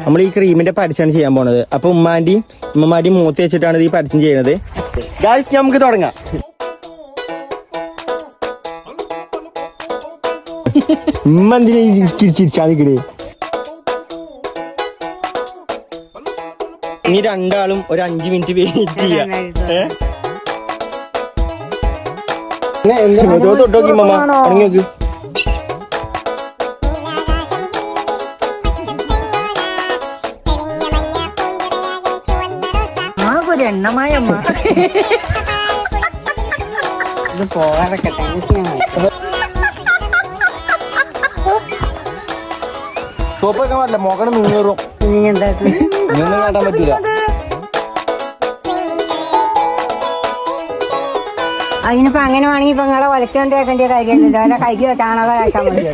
നമ്മൾ ഈ ക്രീമിന്റെ പരസ്യമാണ് ചെയ്യാൻ പോണത്. അപ്പൊ ഉമ്മമാന്റെയും മൂത്ത് വെച്ചിട്ടാണ് ഈ പരസ്യം ചെയ്യുന്നത്. ഗായ്സ് നമുക്ക് തുടങ്ങാം. ഉമ്മ എന്തിനാ ചിരിച്ചാതിക്കണേ? ഇനി രണ്ടാളും ഒരു 5 മിനിറ്റ് വെയിറ്റ് ചെയ്യാം. തൊട്ടോക്കി ഉമ്മ തുടങ്ങി നോക്ക്. എണ്ണമായമ്മ ഇത് പോകാറൊക്കെ സോപ്പൊക്കെ പാടില്ല, മോക്കണം മുന്നേറും. ഇതൊന്നും കാട്ടാൻ പറ്റൂല. അതിനിപ്പോ അങ്ങനെ വേണമെങ്കിൽ ഇപ്പൊ നിങ്ങളെ ഒലക്കാൻ തേക്കേണ്ട കാര്യമല്ലോ. അല്ല കൈക്ക് ചാണകം കഴിക്കാൻ മതി.